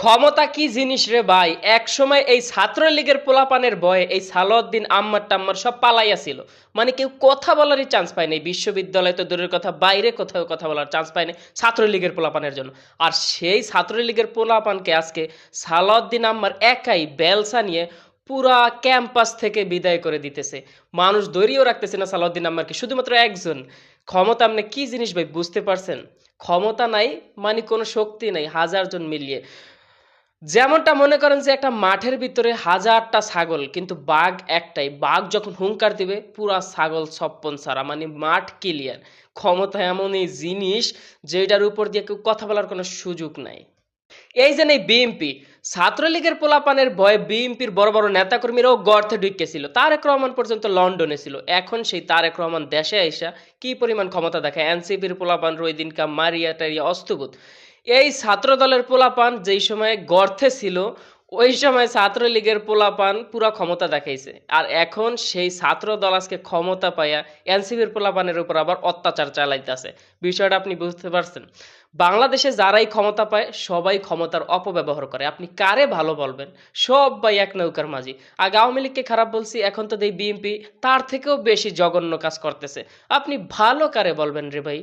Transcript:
ক্ষমতা কি জিনিস রে ভাই? একসময় এই ছাত্রলীগের পোলাপানের ভয়ে এই সালাউদ্দিন আম্মার টাম্মার সব পালাইয়া ছিল। মানে কেউ কথা বলারই চান্স পায় নাই। বিশ্ববিদ্যালয় তো দূরের কথা, বাইরে কোথাও কথা বলার চান্স পায় নাই ছাত্রলীগের পোলাপানের জন্য। আর সেই ছাত্রলীগের পোলাপানকে আজকে সালাউদ্দিন আম্মার একাই বেলসা নিয়ে পুরা ক্যাম্পাস থেকে বিদায় করে দিতেছে। মানুষ ধরিয়েও রাখতেছে না সালাউদ্দিন আম্মারকে, শুধুমাত্র একজন। ক্ষমতা আপনি কি জিনিস ভাই বুঝতে পারছেন? ক্ষমতা নাই মানে কোনো শক্তি নাই হাজার জন মিলিয়ে। যেমনটা মনে করেন যে একটা মাঠের ভিতরে হাজারটা ছাগল কিন্তু বাঘ একটাই, বাঘ যখন হুংকার দিবে পুরা ছাগল ছপ্পন ছাড়া, মানে মাঠ ক্লিয়ার। ক্ষমতা এমনই জিনিস যেটার উপর দিয়ে কেউ কথা বলার কোনো সুযোগ নাই। এই যে এই বিএনপি, ছাত্রলীগের পোলাপানের ভয়ে বিএনপির বড় বড় নেতাকর্মীরাও গর্তে ঢুকেছিল। তারেক রহমান পর্যন্ত লন্ডনে ছিল। এখন সেই তারেক রহমান দেশে আইসা কি পরিমাণ ক্ষমতা দেখায়, এনসিপির পোলাপান ওই দিনকা মারিয়া টারিয়া অস্তুভূত। এই ছাত্র দলের পোলাপান যেই সময় গর্তে ছিল ওই সময় ছাত্রলীগের পোলাপান পুরা ক্ষমতা দেখাইছে। আর এখন সেই ছাত্র দল আজকে ক্ষমতা পাইয়া এনসিপির পোলাপানের উপর আবার অত্যাচার চালাইতেছে। বিষয়টা আপনি বুঝতে পারছেন? বাংলাদেশে যারাই ক্ষমতা পায় সবাই ক্ষমতার অপব্যবহার করে। আপনি কারে ভালো বলবেন? সবাই এক নৌকার মাঝি। আগে আওয়ামী লীগকে খারাপ বলছি, এখন তো দেই বিএনপি তার থেকেও বেশি জঘন্য কাজ করতেছে। আপনি ভালো কারে বলবেন রে ভাই?